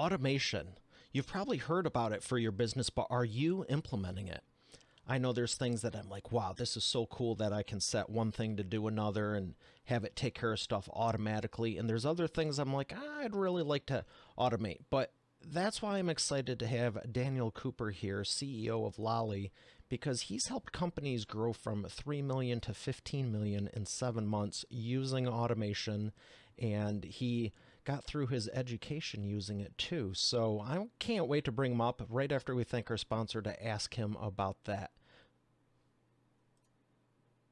automation. You've probably heard about it for your business, but are you implementing it? I know there's things that I'm like, wow, this is so cool that I can set one thing to do another and have it take care of stuff automatically. And there's other things I'm like, I'd really like to automate. But that's why I'm excited to have Daniel Cooper here, CEO of Lolly, because he's helped companies grow from 3 million to 15 million in 7 months using automation. And he got through his education using it too. So I can't wait to bring him up right after we thank our sponsor to ask him about that.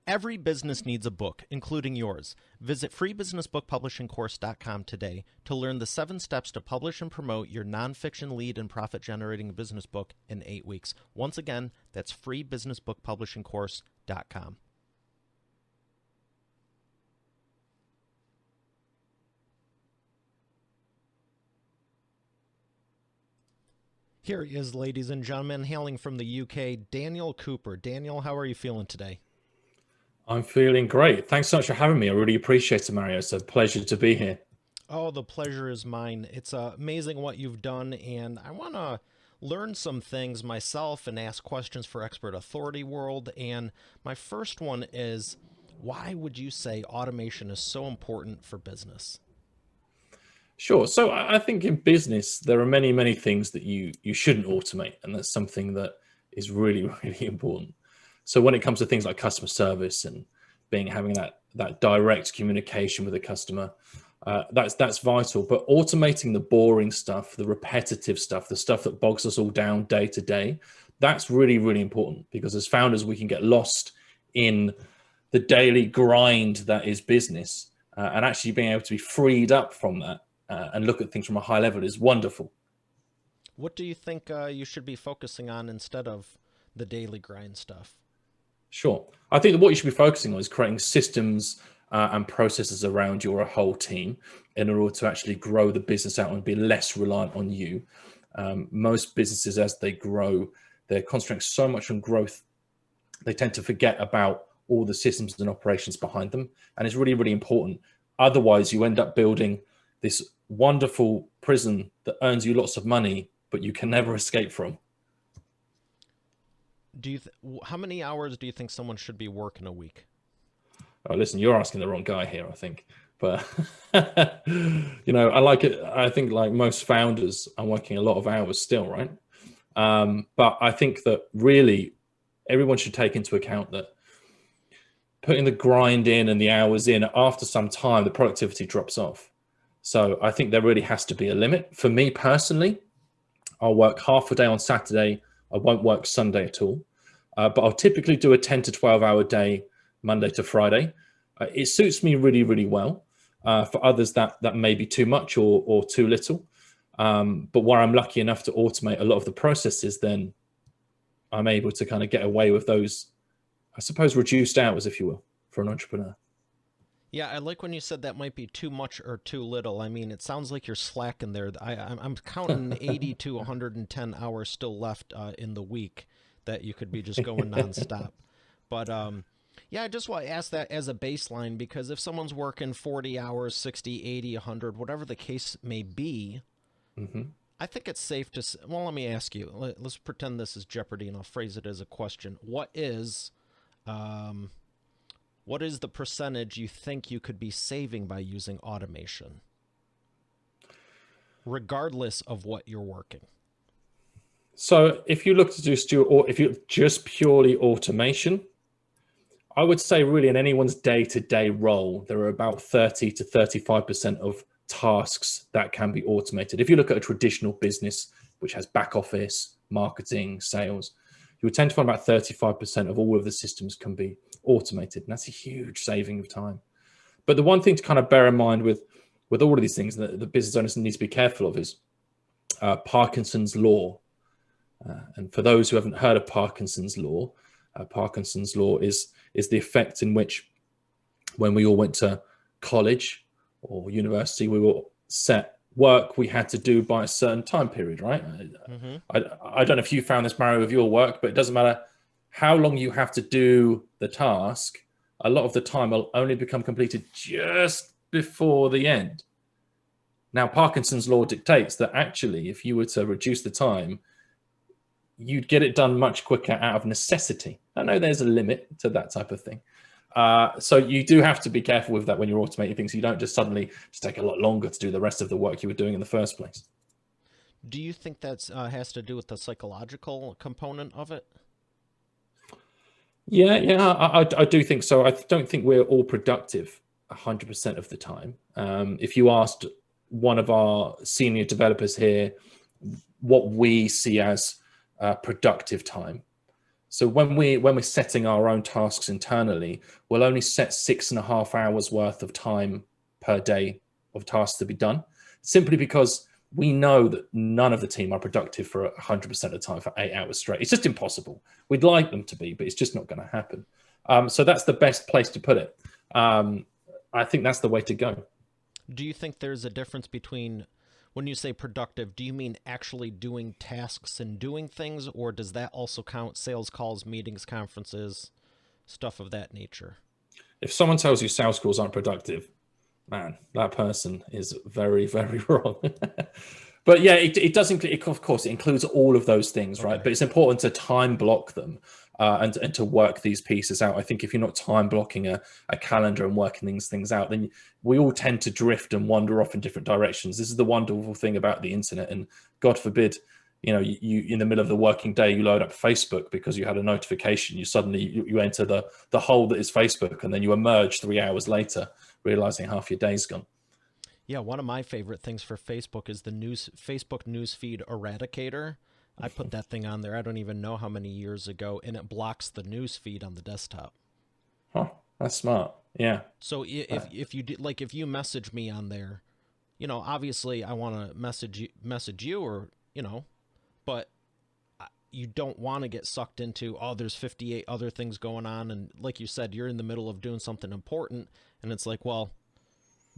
Every business needs a book, including yours. Visit freebusinessbookpublishingcourse.com today to learn the 7 steps to publish and promote your nonfiction lead and profit-generating business book in 8 weeks. Once again, that's freebusinessbookpublishingcourse.com. Here he is, ladies and gentlemen, hailing from the UK, Daniel Cooper. Daniel, how are you feeling today? I'm feeling great. Thanks so much for having me. I really appreciate it, Mario. It's a pleasure to be here. Oh, the pleasure is mine. It's amazing what you've done, and I want to learn some things myself and ask questions for Expert Authority World. And my first one is, why would you say automation is so important for business? Sure. So I think in business, there are many, many things that you shouldn't automate. And that's something that is really, really important. So when it comes to things like customer service and having that direct communication with the customer, that's vital. But automating the boring stuff, the repetitive stuff, the stuff that bogs us all down day to day, that's really, really important, because as founders, we can get lost in the daily grind that is business, and actually being able to be freed up from that and look at things from a high level is wonderful. What do you think you should be focusing on instead of the daily grind stuff? Sure. I think that what you should be focusing on is creating systems and processes around your whole team in order to actually grow the business out and be less reliant on you. Most businesses, as they grow, they're concentrating so much on growth, they tend to forget about all the systems and operations behind them. And it's really, really important. Otherwise, you end up building this wonderful prison that earns you lots of money, but you can never escape from. How many hours do you think someone should be working a week? Oh, listen, you're asking the wrong guy here, I think. But I like it. I think, like most founders, I'm working a lot of hours still, right? But I think that really everyone should take into account that putting the grind in and the hours in, after some time, the productivity drops off. So I think there really has to be a limit. For me personally, I'll work half a day on Saturday. I won't work Sunday at all. But I'll typically do a 10 to 12 hour day, Monday to Friday. It suits me really, really well. For others, that may be too much or too little. But where I'm lucky enough to automate a lot of the processes, then I'm able to kind of get away with those, I suppose, reduced hours, if you will, for an entrepreneur. Yeah, I like when you said that might be too much or too little. I mean, it sounds like you're slacking there. I'm counting 80 to 110 hours still left in the week that you could be just going nonstop. But yeah, I just want to ask that as a baseline, because if someone's working 40 hours, 60, 80, 100, whatever the case may be, Mm-hmm. I think it's safe to well, let me ask you. Let's pretend this is Jeopardy, and I'll phrase it as a question. Um, what is the percentage you think you could be saving by using automation, regardless of what you're working? So if you look to do, Stuart, or if you just purely automation, I would say really in anyone's day-to-day role, there are about 30 to 35% of tasks that can be automated. If you look at a traditional business, which has back office, marketing, sales, you would tend to find about 35% of all of the systems can be automated. And that's a huge saving of time. But the one thing to kind of bear in mind with all of these things that the business owners need to be careful of is Parkinson's law. And for those who haven't heard of Parkinson's law is the effect in which, when we all went to college or university, we were set work we had to do by a certain time period, right? Mm-hmm. I don't know if you found this, Mario, with your work, but it doesn't matter how long you have to do the task. A lot of the time will only become completed just before the end. Now, Parkinson's law dictates that actually, if you were to reduce the time, you'd get it done much quicker out of necessity. I know there's a limit to that type of thing. So you do have to be careful with that when you're automating things. You don't just suddenly just take a lot longer to do the rest of the work you were doing in the first place. Do you think that has to do with the psychological component of it? Yeah, I do think so. I don't think we're all productive 100% of the time. If you asked one of our senior developers here what we see as productive time, so when we're setting our own tasks internally, we'll only set 6.5 hours worth of time per day of tasks to be done, simply because we know that none of the team are productive for 100% of the time for 8 hours straight. It's just impossible. We'd like them to be, but it's just not going to happen. So that's the best place to put it. I think that's the way to go. Do you think there's a difference between, when you say productive, do you mean actually doing tasks and doing things, or does that also count sales calls, meetings, conferences, stuff of that nature? If someone tells you sales calls aren't productive, man, that person is very, very wrong. But yeah, it does include, of course, it includes all of those things, right? Okay. But it's important to time block them and to work these pieces out. I think if you're not time blocking a calendar and working things out, then we all tend to drift and wander off in different directions. This is the wonderful thing about the internet. And God forbid, you in the middle of the working day, you load up Facebook because you had a notification. You suddenly you enter the hole that is Facebook, and then you emerge 3 hours later, realizing half your day's gone. Yeah, one of my favorite things for Facebook is the Facebook newsfeed eradicator. I put that thing on there, I don't even know how many years ago, and it blocks the newsfeed on the desktop. Huh, that's smart. Yeah. So if you did, like, if you message me on there, obviously I want to message you, or but you don't want to get sucked into, oh, there's 58 other things going on, and like you said, you're in the middle of doing something important, and it's like, well,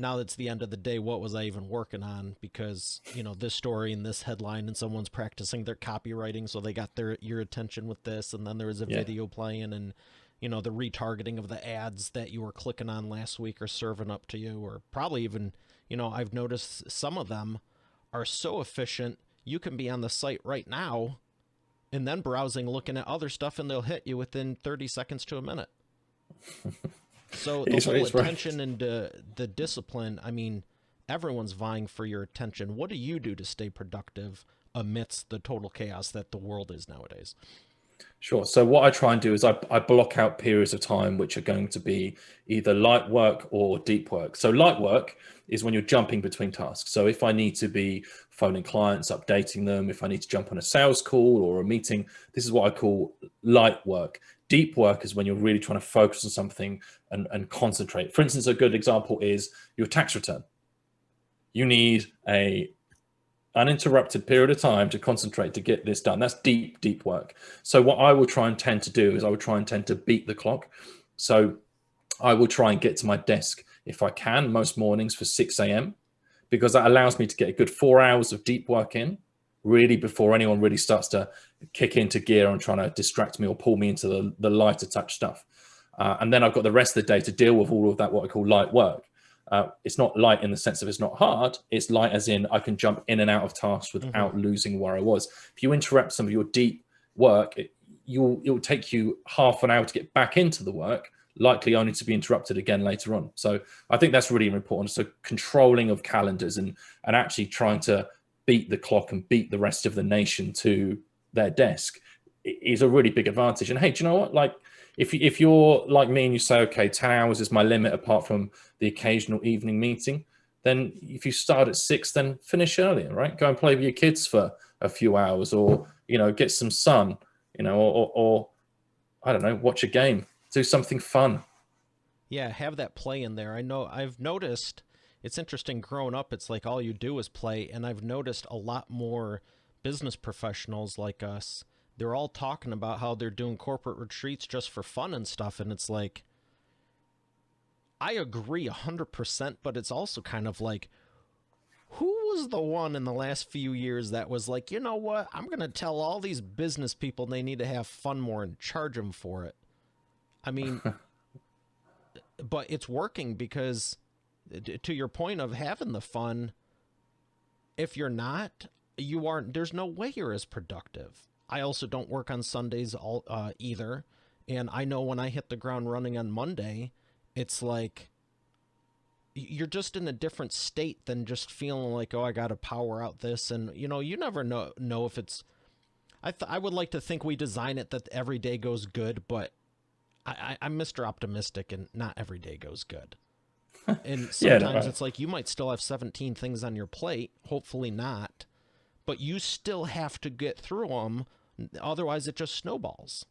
now that's the end of the day, what was I even working on? Because this story and this headline, and someone's practicing their copywriting, so they got your attention with this, and then there was a video playing, and the retargeting of the ads that you were clicking on last week are serving up to you, or probably even I've noticed some of them are so efficient, you can be on the site right now and then browsing, looking at other stuff, and they'll hit you within 30 seconds to a minute. So the whole attention and the discipline, I mean, everyone's vying for your attention. What do you do to stay productive amidst the total chaos that the world is nowadays? Sure. So what I try and do is I block out periods of time which are going to be either light work or deep work. So light work is when you're jumping between tasks. So if I need to be phoning clients, updating them, if I need to jump on a sales call or a meeting, this is what I call light work. Deep work is when you're really trying to focus on something and concentrate. For instance, a good example is your tax return. You need a uninterrupted period of time to concentrate to get this done. That's deep work. So what I will try and tend to do is I will try and tend to beat the clock. So I will try and get to my desk if I can most mornings for 6 a.m. because that allows me to get a good 4 hours of deep work in, really, before anyone really starts to kick into gear and trying to distract me or pull me into the lighter touch stuff. And then I've got the rest of the day to deal with all of that, what I call light work. It's not light in the sense of it's not hard. It's light as in I can jump in and out of tasks without losing where I was. If you interrupt some of your deep work, it will take you half an hour to get back into the work, likely only to be interrupted again later on. So I think that's really important. So controlling of calendars and actually trying to beat the clock and beat the rest of the nation to their desk is a really big advantage. And hey, do you know what? Like, if you're like me and you say, okay, 10 hours is my limit apart from the occasional evening meeting, then if you start at 6, then finish earlier, right? Go and play with your kids for a few hours, or, get some sun, or I don't know, watch a game, do something fun. Yeah, have that play in there. I know I've noticed, it's interesting, growing up, it's like all you do is play. And I've noticed a lot more business professionals like us, they're all talking about how they're doing corporate retreats just for fun and stuff. And it's like, I agree 100%, but it's also kind of like, who was the one in the last few years that was like, you know what, I'm going to tell all these business people they need to have fun more and charge them for it? I mean, but it's working because, to your point of having the fun, if you're not, you aren't, there's no way you're as productive. I also don't work on Sundays either. And I know when I hit the ground running on Monday, it's like you're just in a different state than just feeling like, oh, I got to power out this. And, you never know if it's, I would like to think we design it that every day goes good, but I'm Mr. Optimistic and not every day goes good. And sometimes it's like you might still have 17 things on your plate, hopefully not, but you still have to get through them. Otherwise, it just snowballs.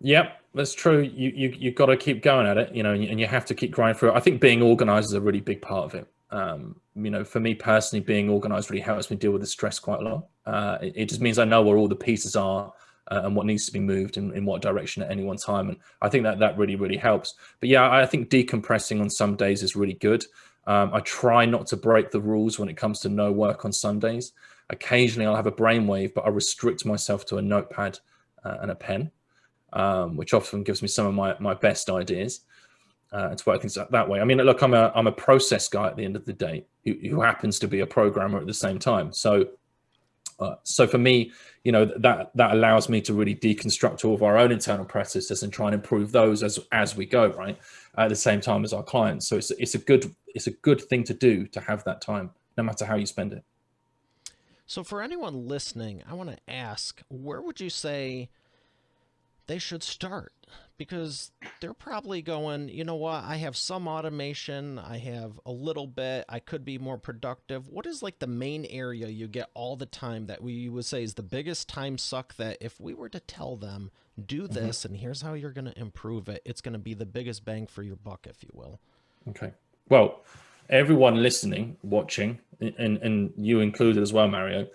Yep, that's true. You've got to keep going at it, and you have to keep grinding through it. I think being organized is a really big part of it. For me personally, being organized really helps me deal with the stress quite a lot. It just means I know where all the pieces are and what needs to be moved in what direction at any one time. And I think that really, really helps. But yeah, I think decompressing on some days is really good. I try not to break the rules when it comes to no work on Sundays. Occasionally I'll have a brainwave, but I restrict myself to a notepad and a pen. Which often gives me some of my best ideas. It's work things that way. I mean, look, I'm a process guy at the end of the day who happens to be a programmer at the same time. So for me, that allows me to really deconstruct all of our own internal processes and try and improve those as we go, right? At the same time as our clients. So it's a good thing to do, to have that time, no matter how you spend it. So for anyone listening, I want to ask, where would you say they should start? Because they're probably going, you know what, I have some automation, I have a little bit, I could be more productive. What is like the main area you get all the time that we would say is the biggest time suck, that if we were to tell them, do this and here's how you're going to improve it, it's going to be the biggest bang for your buck, if you will? Okay. Well, everyone listening, watching, and you included as well, Mario,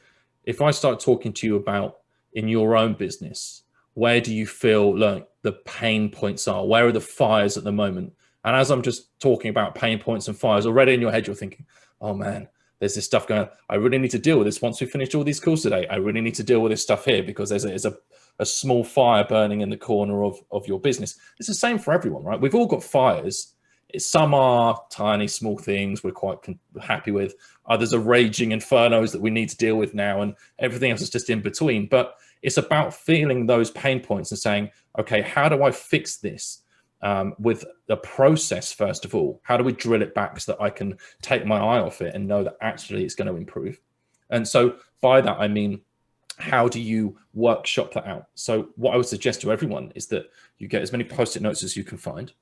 if I start talking to you about in your own business, where do you feel like the pain points are? Where are the fires at the moment? And as I'm just talking about pain points and fires, already in your head, you're thinking, oh man, there's this stuff going on. I really need to deal with this once we finish all these calls today. I really need to deal with this stuff here because there's a small fire burning in the corner of your business. It's the same for everyone, right? We've all got fires. Some are tiny, small things we're quite happy with. Others are raging infernos that we need to deal with now, and everything else is just in between. But it's about feeling those pain points and saying, okay, how do I fix this with the process, first of all? How do we drill it back so that I can take my eye off it and know that actually it's going to improve? And so by that, I mean, how do you workshop that out? So what I would suggest to everyone is that you get as many Post-it notes as you can find,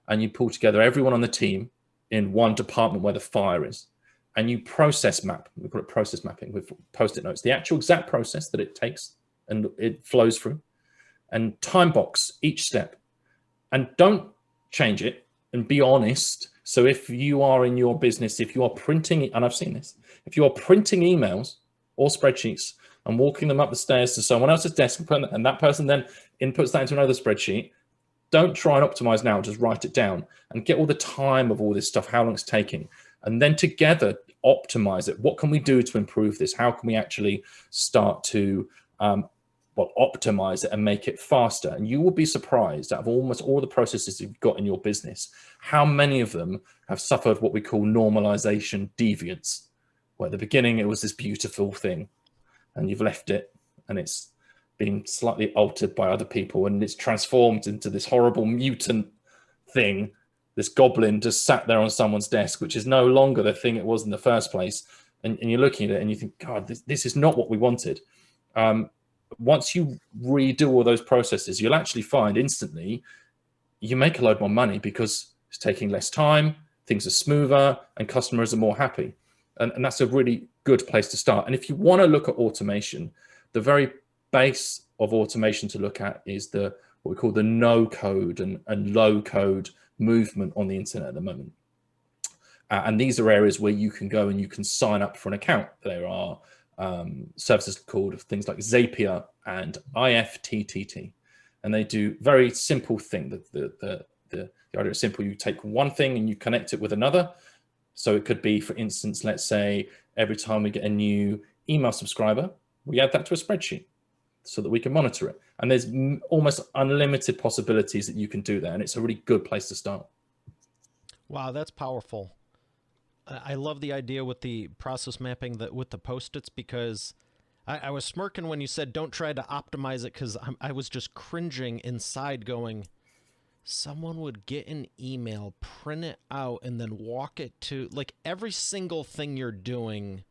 and you pull together everyone on the team in one department where the fire is, and you process map. We call it process mapping with Post-it notes, the actual exact process that it takes and it flows through, and time box each step, and don't change it, and be honest. So if you are in your business, if you are printing, and I've seen this, if you are printing emails or spreadsheets and walking them up the stairs to someone else's desk, and that person then inputs that into another spreadsheet, don't try and optimize now, just write it down and get all the time of all this stuff, how long it's taking, and then together optimize it. What can we do to improve this? How can we actually start to optimize it and make it faster? And you will be surprised, out of almost all the processes you've got in your business, how many of them have suffered what we call normalization deviance, where at the beginning it was this beautiful thing and you've left it and it's been slightly altered by other people and it's transformed into this horrible mutant thing, this goblin just sat there on someone's desk, which is no longer the thing it was in the first place. And you're looking at it and you think, God, this is not what we wanted. Once you redo all those processes, you'll actually find instantly you make a load more money because it's taking less time, things are smoother, and customers are more happy. And that's a really good place to start. And if you want to look at automation, the very base of automation to look at is what we call the no code and low code movement on the internet at the moment. And these are areas where you can go and you can sign up for an account. There are services called things like Zapier and IFTTT, and they do very simple thing. The idea is simple. You take one thing and you connect it with another. So it could be, for instance, let's say every time we get a new email subscriber, we add that to a spreadsheet so that we can monitor it. And there's almost unlimited possibilities that you can do there, and it's a really good place to start. Wow, that's powerful. I love the idea with the process mapping that with the post-its, because I was smirking when you said don't try to optimize it, because I was just cringing inside going, someone would get an email, print it out, and then walk it to, like, every single thing you're doing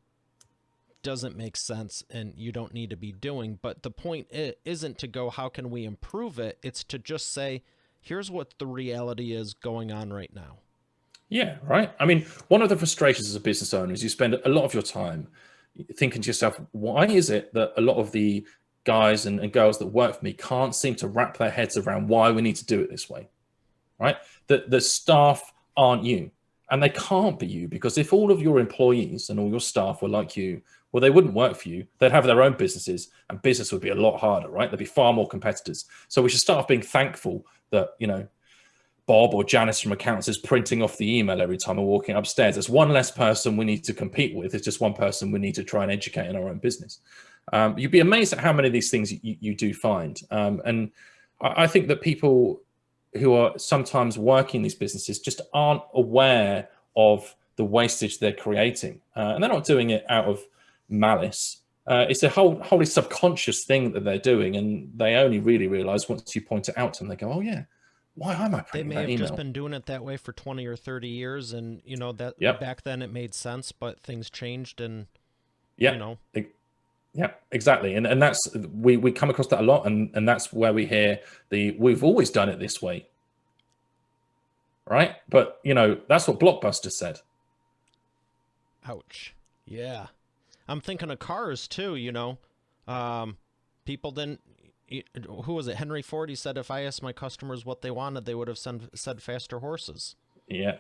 doesn't make sense and you don't need to be doing. But the point isn't to go, how can we improve it? It's to just say, here's what the reality is going on right now. Yeah, right. I mean, one of the frustrations as a business owner is you spend a lot of your time thinking to yourself, why is it that a lot of the guys and girls that work for me can't seem to wrap their heads around why we need to do it this way, right? The staff aren't you, and they can't be you, because if all of your employees and all your staff were like you, well, they wouldn't work for you. They'd have their own businesses, and business would be a lot harder, right? There'd be far more competitors. So we should start off being thankful that, Bob or Janice from accounts is printing off the email every time we're walking upstairs. There's one less person we need to compete with. It's just one person we need to try and educate in our own business. You'd be amazed at how many of these things you do find. And I think that people who are sometimes working these businesses just aren't aware of the wastage they're creating. And they're not doing it out of malice. It's a wholly subconscious thing that they're doing. And they only really realize once you point it out to them, they go, oh, yeah. Why am I They printing may that have email? just been doing it that way for 20 or 30 years, and that Yep. back then it made sense, but things changed, and Yeah, yeah, exactly. And that's we come across that a lot, and that's where we hear we've always done it this way. Right? But that's what Blockbuster said. ouch. Yeah. I'm thinking of cars too, people didn't, who was it? Henry Ford. He said, if I asked my customers what they wanted, they would have said faster horses. Yeah.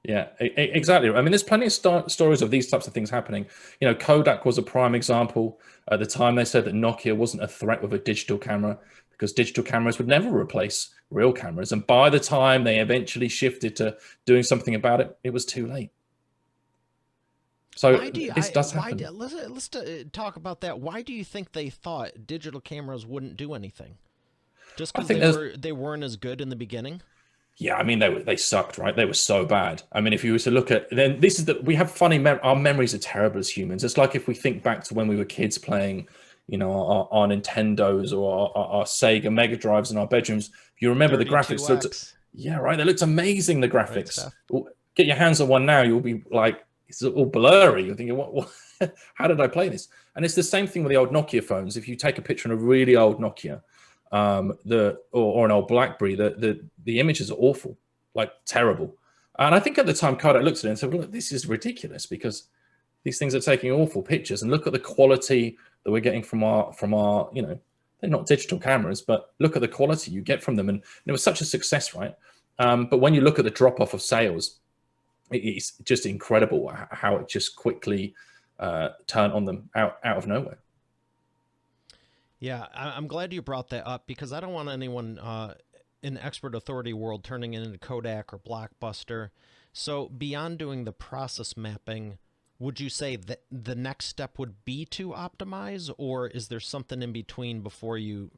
Yeah, exactly. I mean, there's plenty of stories of these types of things happening. Kodak was a prime example. At the time, they said that Nokia wasn't a threat with a digital camera because digital cameras would never replace real cameras. And by the time they eventually shifted to doing something about it, it was too late. So this does happen. Let's talk about that. Why do you think they thought digital cameras wouldn't do anything? Just because they weren't as good in the beginning? Yeah, I mean they sucked, right? They were so bad. I mean, if you were to look at, then this is that we have funny. Our memories are terrible as humans. It's like if we think back to when we were kids playing, our Nintendos or our Sega Mega Drives in our bedrooms. You remember the graphics? Right. They looked amazing. The graphics. Right, get your hands on one now, you'll be like, it's all blurry. You're thinking, what? How did I play this? And it's the same thing with the old Nokia phones. If you take a picture of a really old Nokia, or an old BlackBerry, the images are awful, like terrible. And I think at the time Kodak looked at it and said, well, look, this is ridiculous because these things are taking awful pictures, and look at the quality that we're getting from our they're not digital cameras, but look at the quality you get from them. And it was such a success, right? But when you look at the drop off of sales, it's just incredible how it just quickly turned on them out of nowhere. Yeah, I'm glad you brought that up, because I don't want anyone in the expert authority world turning it into Kodak or Blockbuster. So beyond doing the process mapping, would you say that the next step would be to optimize, or is there something in between before you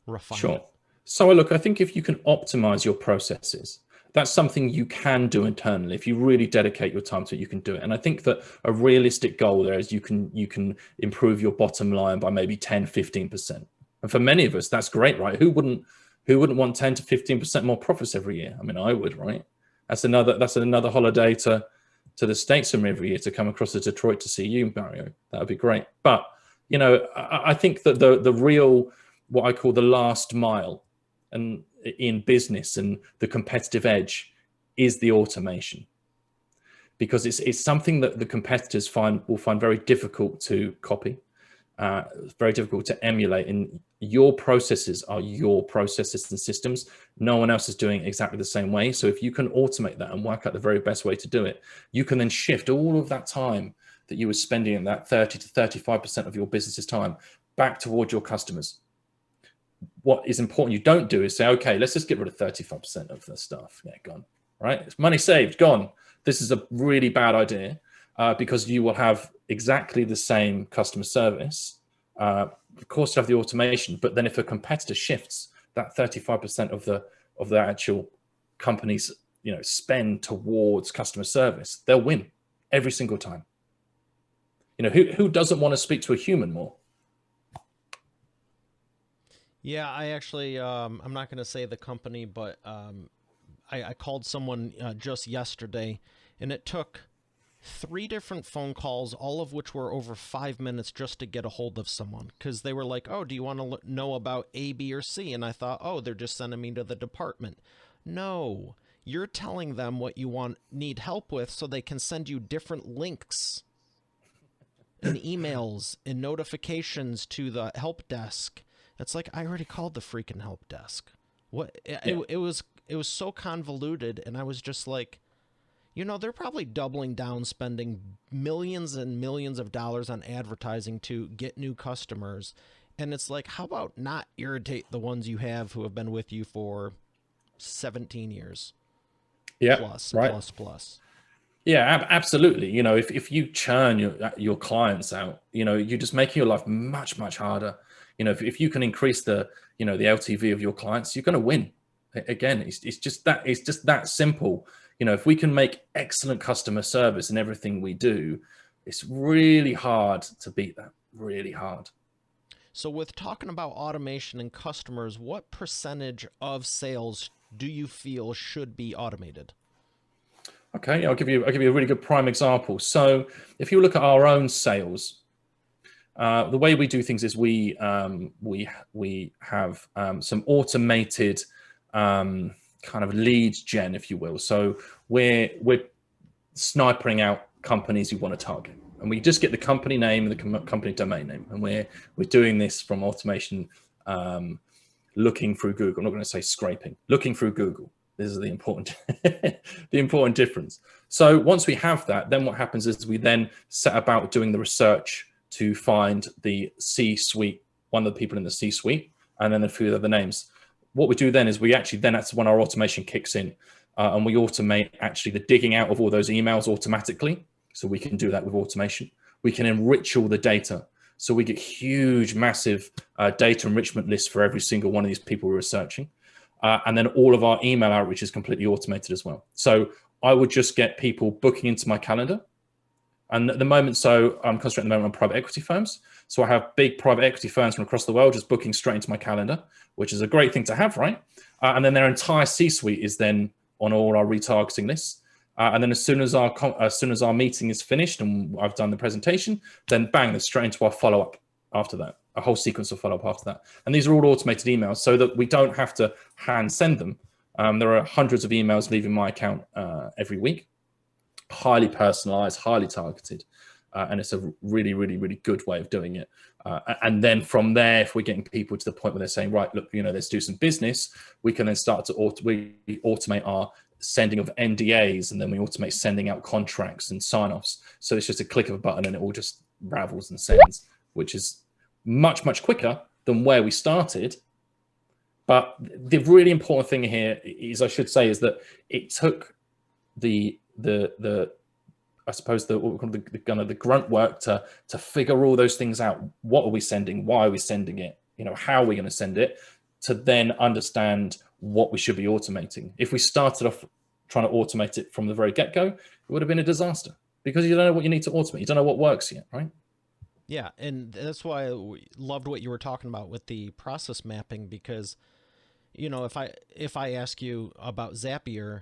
refine it? Sure. So look, I think if you can optimize your processes, that's something you can do internally. If you really dedicate your time to it, you can do it. And I think that a realistic goal there is you can improve your bottom line by maybe 10, 15%. And for many of us, that's great, right? Who wouldn't want 10 to 15% more profits every year? I mean, I would, right? That's another holiday to the States every year, to come across to Detroit to see you, Mario. That would be great. But, I think that the real, what I call the last mile, and in business and the competitive edge, is the automation, because it's something that the competitors will find very difficult to copy, very difficult to emulate. And your processes are your processes and systems. No one else is doing it exactly the same way. So if you can automate that and work out the very best way to do it, you can then shift all of that time that you were spending in that 30 to 35% of your business's time back toward your customers. What is important you don't do is say, okay, let's just get rid of 35% of the stuff. Yeah, gone. Right? It's money saved, gone. This is a really bad idea, because you will have exactly the same customer service. Of course, you have the automation, but then if a competitor shifts that 35% of the actual company's spend towards customer service, they'll win every single time. Who doesn't want to speak to a human more? Yeah, I actually, I'm not going to say the company, but I called someone just yesterday, and it took 3 different phone calls, all of which were over 5 minutes just to get a hold of someone, because they were like, oh, do you want to know about A, B, or C? And I thought, oh, they're just sending me to the department. No, you're telling them what you need help with so they can send you different links and emails and notifications to the help desk. It's like, I already called the freaking help desk. What? It was so convoluted, and I was just like, they're probably doubling down, spending millions and millions of dollars on advertising to get new customers. And it's like, how about not irritate the ones you have who have been with you for 17 years? Yeah, plus. Yeah, absolutely. If you churn your clients out, you're just making your life much, much harder. If you can increase the LTV of your clients, you're going to win. Again, it's just that simple. If we can make excellent customer service in everything we do, it's really hard to beat that. Really hard. So with talking about automation and customers, what percentage of sales do you feel should be automated? Okay, I'll give you a really good prime example. So if you look at our own sales, the way we do things is we have some automated kind of lead gen, if you will. So we're snipering out companies you want to target, and we just get the company name and the company domain name, and we're doing this from automation, looking through Google. I'm not going to say scraping, looking through Google. This is the important the important difference. So once we have that, then what happens is we then set about doing the research to find the C-suite, one of the people in the C-suite, and then a few other names. What we do then is that's when our automation kicks in, and we automate actually the digging out of all those emails automatically. So we can do that with automation. We can enrich all the data. So we get huge, massive data enrichment lists for every single one of these people we're researching. And then all of our email outreach is completely automated as well. So I would just get people booking into my calendar. And at the moment, so I'm concentrating at the moment on private equity firms. So I have big private equity firms from across the world just booking straight into my calendar, which is a great thing to have, right? And then their entire C-suite is then on all our retargeting lists. And then as soon as our meeting is finished and I've done the presentation, then bang, they're straight into our follow-up after that. A whole sequence of follow-up after that. And these are all automated emails so that we don't have to hand send them. There are hundreds of emails leaving my account every week, highly personalized, highly targeted. And it's a really, really, really good way of doing it. And then from there, if we're getting people to the point where they're saying, right, look, let's do some business, we can then start to automate our sending of NDAs, and then we automate sending out contracts and sign-offs. So it's just a click of a button and it all just ravels and sends, which is much, much quicker than where we started. But the really important thing here is, I should say, is that it took the I suppose the kind of the grunt work to figure all those things out. What are we sending? Why are we sending it? How are we going to send it? To then understand what we should be automating. If we started off trying to automate it from the very get-go, it would have been a disaster, because you don't know what you need to automate. You don't know what works yet, right? Yeah, and that's why I loved what you were talking about with the process mapping, because, if I ask you about Zapier,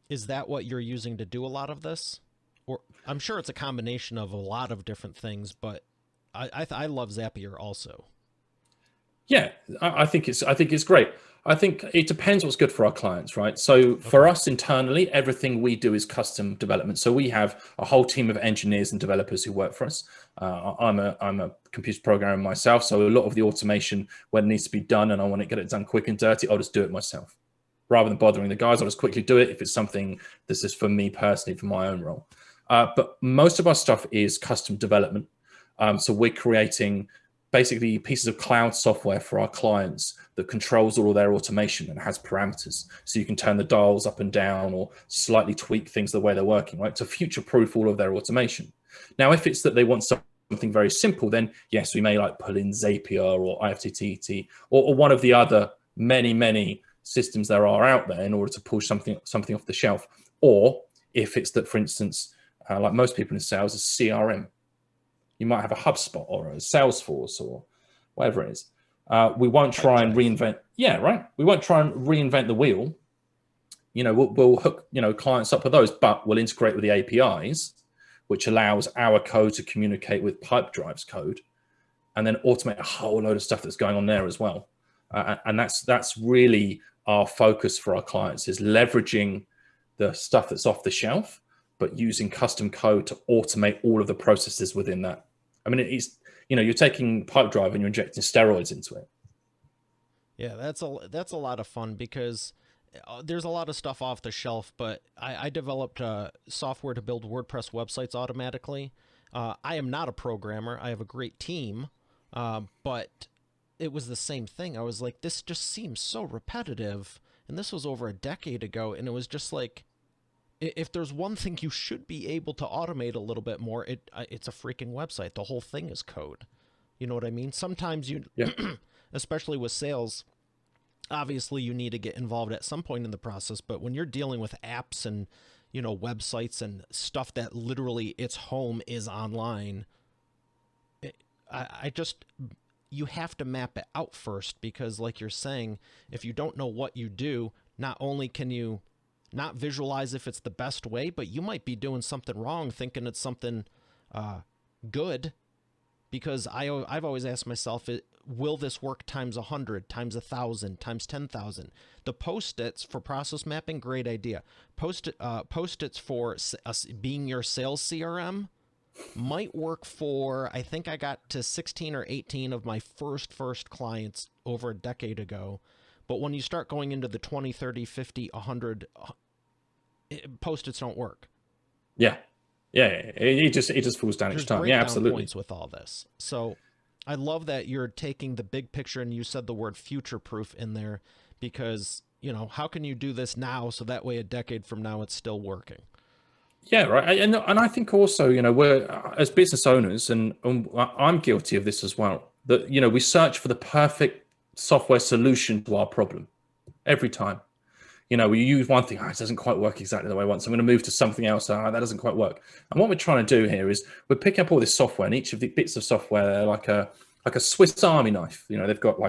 is that what you're using to do a lot of this? Or I'm sure it's a combination of a lot of different things, but I love Zapier also. Yeah, I think it's great. I think it depends what's good for our clients, right? So for us internally, everything we do is custom development. So we have a whole team of engineers and developers who work for us. I'm a computer programmer myself, so a lot of the automation, when it needs to be done and I want to get it done quick and dirty, I'll just do it myself. Rather than bothering the guys, I'll just quickly do it if it's something that's just for me personally, for my own role. But most of our stuff is custom development. So we're creating basically pieces of cloud software for our clients that controls all of their automation and has parameters. So you can turn the dials up and down or slightly tweak things the way they're working, right? To future-proof all of their automation. Now, if it's that they want something very simple, then yes, we may pull in Zapier or IFTTT or one of the other many systems there are out there in order to push something off the shelf. Or if it's that, for instance, like most people in sales, a CRM. You might have a HubSpot or a Salesforce or whatever it is. We won't try and reinvent. Yeah, right. We won't try and reinvent the wheel. We'll hook clients up with those, but we'll integrate with the APIs, which allows our code to communicate with Pipedrive's code, and then automate a whole load of stuff that's going on there as well. And that's really our focus for our clients, is leveraging the stuff that's off the shelf, but using custom code to automate all of the processes within that. I mean, it's, you're taking Pipedrive and you're injecting steroids into it. Yeah, that's a lot of fun, because there's a lot of stuff off the shelf, but I developed software to build WordPress websites automatically. I am not a programmer. I have a great team, but it was the same thing. I was like, this just seems so repetitive, and this was over a decade ago, and it was just like, if there's one thing you should be able to automate a little bit more, it's a freaking website. The whole thing is code. You know what I mean? Sometimes especially with sales, obviously you need to get involved at some point in the process, but when you're dealing with apps and, websites and stuff that literally its home is online, you have to map it out first, because like you're saying, if you don't know what you do, not only can you not visualize if it's the best way, but you might be doing something wrong thinking it's something good, because I've always asked myself, will this work times 100, times 1,000, times 10,000? The post-its for process mapping, great idea. Post-its for being your sales CRM might work for, I think I got to 16 or 18 of my first clients over a decade ago. But when you start going into the 20, 30, 50, 100, post-its don't work. Yeah. It just falls down each time. Yeah, absolutely. Points with all this. So I love that you're taking the big picture, and you said the word future-proof in there, because, how can you do this now so that way a decade from now it's still working? Yeah, right. And I think also, we're, as business owners, and I'm guilty of this as well, that, we search for the perfect software solution to our problem every time. We use one thing, it doesn't quite work exactly the way I want, so I'm going to move to something else. That doesn't quite work. And what we're trying to do here is we're picking up all this software, and each of the bits of software, they're like a Swiss Army knife. They've got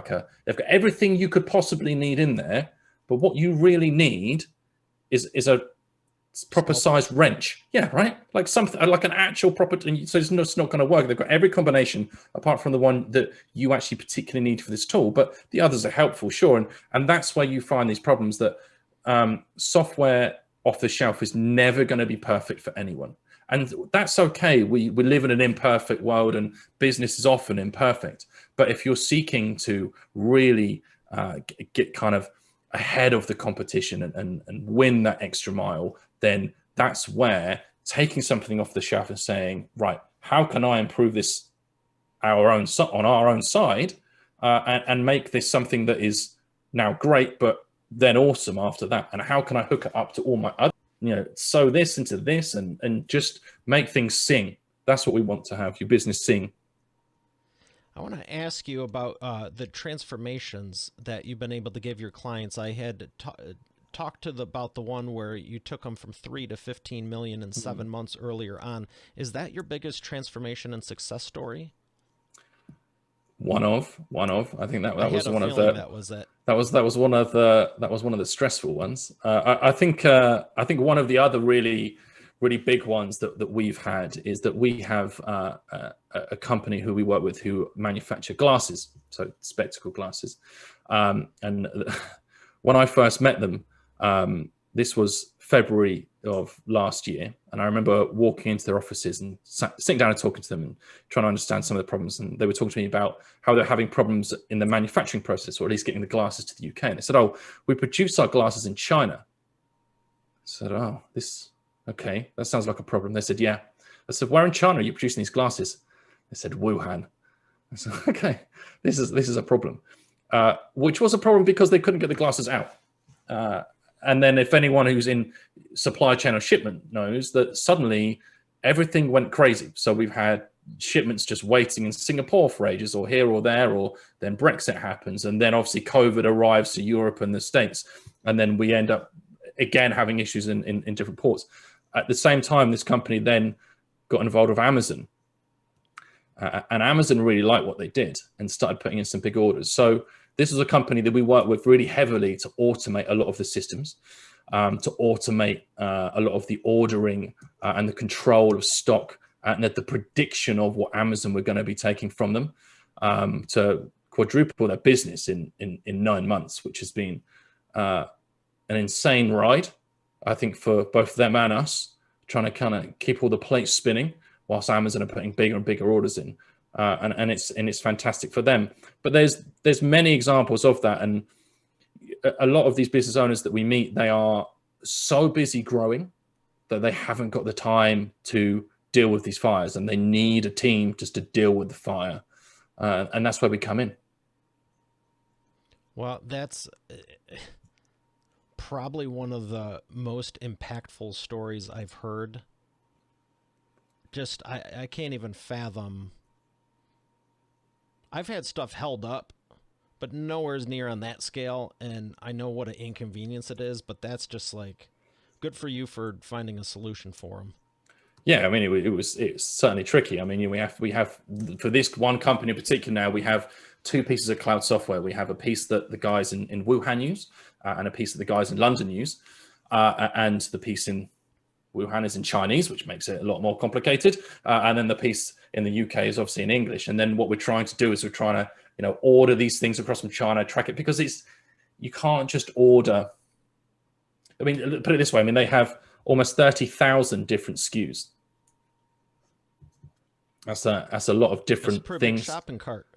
everything you could possibly need in there, but what you really need is a proper sized wrench. Yeah, right. Like something like an actual proper. So it's not going to work. They've got every combination apart from the one that you actually particularly need for this tool, but the others are helpful, sure. And that's where you find these problems, that software off the shelf is never going to be perfect for anyone, and that's okay. We live in an imperfect world, and business is often imperfect. But if you're seeking to really get kind of ahead of the competition and win that extra mile, then that's where taking something off the shelf and saying, right, how can I improve this on our own side, and make this something that is now great, but then awesome after that? And how can I hook it up to all my other, sew this into this, and just make things sing? That's what we want to have your business sing. I want to ask you about the transformations that you've been able to give your clients. I had talked about the one where you took them from 3 to 15 million in 7 months earlier on. Is that your biggest transformation and success story? One of. I think that was one of the. That was it. That was one of the stressful ones. I think one of the other really big ones that we've had is that we have a company who we work with who manufacture glasses, so spectacle glasses. And when I first met them, this was February of last year, and I remember walking into their offices and sitting down and talking to them and trying to understand some of the problems. And they were talking to me about how they're having problems in the manufacturing process, or at least getting the glasses to the UK. And they said, "Oh, we produce our glasses in China." I said, "Oh, okay, that sounds like a problem." They said, "Yeah." I said, "Where in China are you producing these glasses?" They said, "Wuhan." I said, "Okay, this is a problem," which was a problem because they couldn't get the glasses out. And then if anyone who's in supply chain or shipment knows that suddenly everything went crazy. So we've had shipments just waiting in Singapore for ages, or here or there, or then Brexit happens, and then obviously COVID arrives to Europe and the States, and then we end up again having issues in different ports. At the same time, this company then got involved with Amazon, and Amazon really liked what they did and started putting in some big orders. So this is a company that we work with really heavily to automate a lot of the systems, to automate a lot of the ordering and the control of stock and the prediction of what Amazon were going to be taking from them, to quadruple their business in 9 months, which has been an insane ride, I think, for both them and us, trying to kind of keep all the plates spinning whilst Amazon are putting bigger and bigger orders in. And it's fantastic for them. But there's many examples of that, and a lot of these business owners that we meet, they are so busy growing that they haven't got the time to deal with these fires, and they need a team just to deal with the fire, and that's where we come in. Well, that's probably one of the most impactful stories I've heard. Just I can't even fathom. I've had stuff held up, but nowhere's near on that scale, and I know what an inconvenience it is, but that's just like, good for you for finding a solution for them. Yeah, I mean, it's certainly tricky. I mean, we have for this one company in particular now, we have 2 pieces of cloud software. We have a piece that the guys in Wuhan use, and a piece that the guys in London use, and the piece in Wuhan is in Chinese, which makes it a lot more complicated. And then the piece in the UK is obviously in English. And then what we're trying to do is we're trying to, order these things across from China, track it, because you can't just order. I mean, put it this way. I mean, they have almost 30,000 different SKUs. That's a lot of different things. Big shopping cart.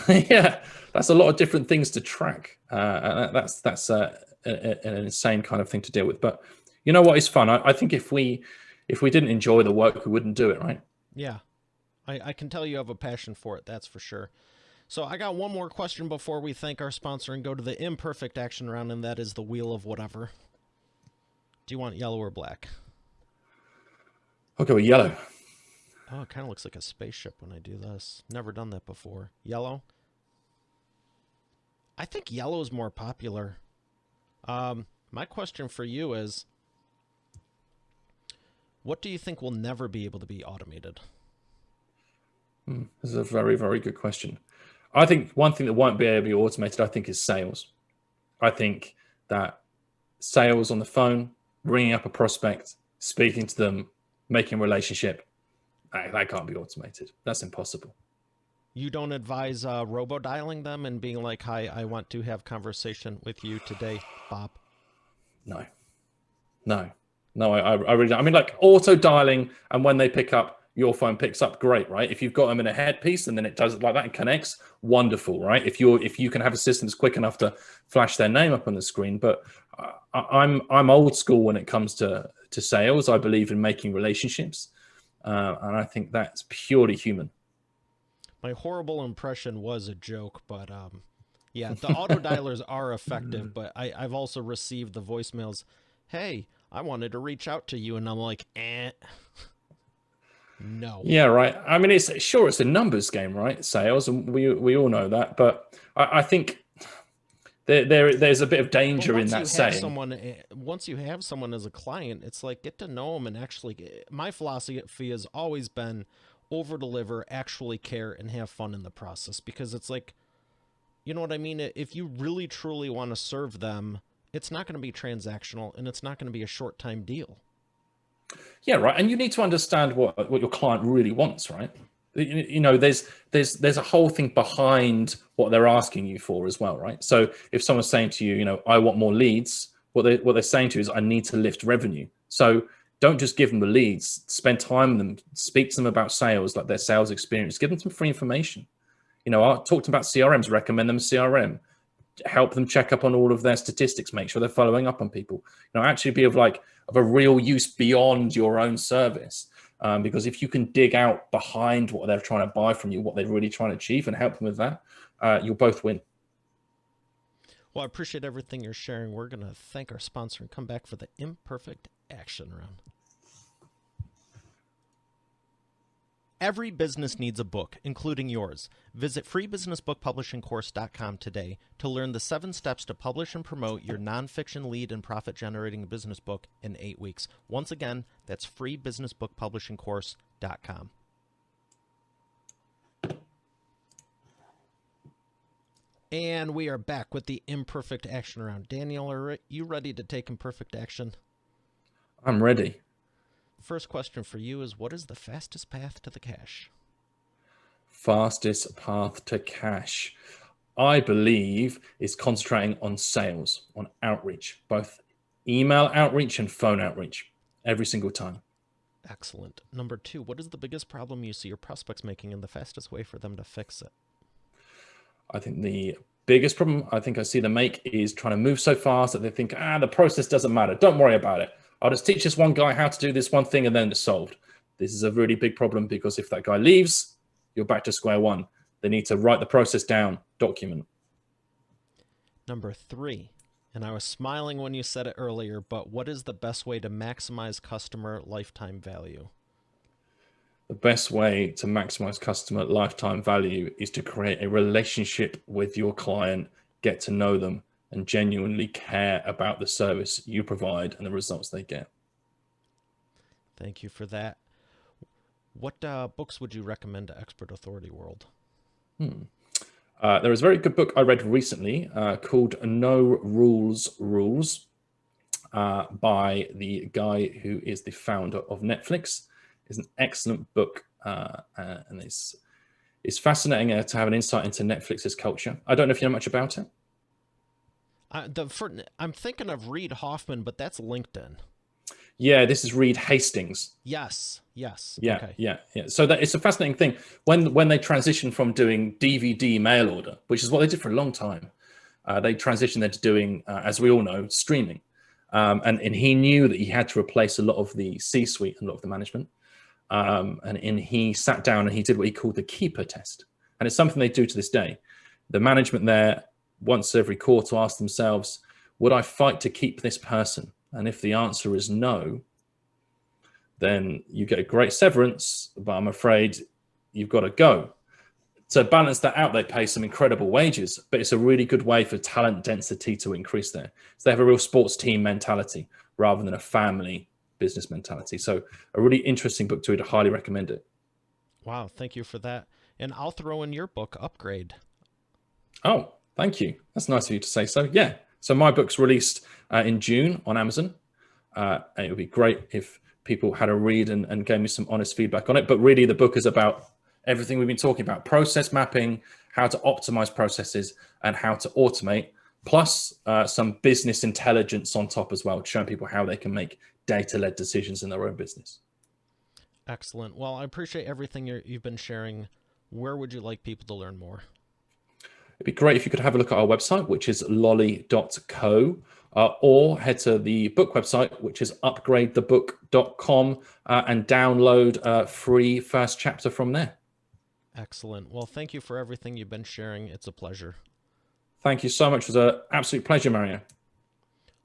Yeah, that's a lot of different things to track. That's an insane kind of thing to deal with. But you know what is fun? I think if we didn't enjoy the work, we wouldn't do it, right? Yeah, I can tell you have a passion for it. That's for sure. So I got one more question before we thank our sponsor and go to the imperfect action round, and that is the wheel of whatever. Do you want yellow or black? I'll go with yellow. Oh, it kind of looks like a spaceship when I do this. Never done that before. Yellow? I think yellow is more popular. My question for you is, what do you think will never be able to be automated? This is a very, very good question. I think one thing that won't be able to be automated, I think, is sales. I think that sales on the phone, ringing up a prospect, speaking to them, making a relationship, that can't be automated. That's impossible. You don't advise robo-dialing them and being like, hi, I want to have conversation with you today, Bob? No, I really don't. I mean, like auto-dialing, and when they pick up, your phone picks up, great, right? If you've got them in a headpiece and then it does it like that and connects, wonderful, right? If you can have a system that's quick enough to flash their name up on the screen. But I'm old school when it comes to sales. I believe in making relationships, and I think that's purely human. My horrible impression was a joke, but yeah, the auto dialers are effective. But I've also received the voicemails, hey, I wanted to reach out to you, and I'm like, no. Yeah, right. I mean, it's a numbers game, right? Sales, and we all know that. But I think there's a bit of danger in that saying. Once you have someone as a client, it's like, get to know them and actually. My philosophy has always been over deliver, actually care, and have fun in the process, because it's like, you know what I mean? If you really truly want to serve them, it's not going to be transactional, and it's not going to be a short time deal. Yeah, right. And you need to understand what your client really wants, right? There's a whole thing behind what they're asking you for as well, right? So if someone's saying to you, I want more leads, what they're saying to you is, I need to lift revenue. So don't just give them the leads. Spend time with them. Speak to them about sales, like their sales experience. Give them some free information. I'll talk to them about CRMs. Recommend them a CRM. Help them check up on all of their statistics. Make sure they're following up on people. Actually be of a real use beyond your own service. Because if you can dig out behind what they're trying to buy from you, what they're really trying to achieve, and help them with that, you'll both win. Well, I appreciate everything you're sharing. We're going to thank our sponsor and come back for the imperfect action round. Every business needs a book, including yours. Visit freebusinessbookpublishingcourse.com today to learn the 7 steps to publish and promote your nonfiction lead and profit-generating business book in 8 weeks. Once again, that's freebusinessbookpublishingcourse.com. And we are back with the imperfect action round. Daniel, are you ready to take imperfect action? I'm ready. First question for you is, what is the fastest path to the cash? Fastest path to cash, I believe, is concentrating on sales, on outreach, both email outreach and phone outreach, every single time. Excellent. Number 2, what is the biggest problem you see your prospects making and the fastest way for them to fix it? I think the biggest problem I see them make is trying to move so fast that they think, the process doesn't matter. Don't worry about it. I'll just teach this one guy how to do this one thing and then it's solved. This is a really big problem because if that guy leaves, you're back to square one. They need to write the process down, document. Number 3, and I was smiling when you said it earlier, but what is the best way to maximize customer lifetime value? The best way to maximize customer lifetime value is to create a relationship with your client, get to know them, and genuinely care about the service you provide and the results they get. Thank you for that. What books would you recommend to Expert Authority World? There is a very good book I read recently called No Rules Rules by the guy who is the founder of Netflix. It's an excellent book and it's fascinating to have an insight into Netflix's culture. I don't know if you know much about it. I'm thinking of Reid Hoffman, but that's LinkedIn. Yeah, this is Reed Hastings. Yes. Yeah, Okay. yeah. So that it's a fascinating thing when they transitioned from doing DVD mail order, which is what they did for a long time. They transitioned into doing, as we all know, streaming, and he knew that he had to replace a lot of the C-suite and a lot of the management. And he sat down and he did what he called the keeper test, and it's something they do to this day. The management there once every quarter ask themselves, would I fight to keep this person? And if the answer is no, then you get a great severance, but I'm afraid you've got to go. To balance that out, they pay some incredible wages, but it's a really good way for talent density to increase there. So they have a real sports team mentality rather than a family business mentality. So a really interesting book to read. I highly recommend it. Wow, thank you for that. And I'll throw in your book, Upgrade. Oh, thank you. That's nice of you to say so. Yeah. So my book's released in June on Amazon. And it would be great if people had a read and gave me some honest feedback on it. But really, the book is about everything we've been talking about: process mapping, how to optimize processes, and how to automate, plus some business intelligence on top as well, showing people how they can make data-led decisions in their own business. Excellent. Well, I appreciate everything you've been sharing. Where would you like people to learn more? It'd be great if you could have a look at our website, which is lolly.co, or head to the book website, which is upgradethebook.com, and download a free first chapter from there. Excellent. Well, thank you for everything you've been sharing. It's a pleasure. Thank you so much. It was an absolute pleasure, Mario.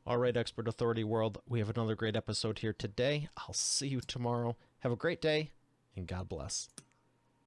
All right, Expert Authority World, we have another great episode here today. I'll see you tomorrow. Have a great day, and God bless.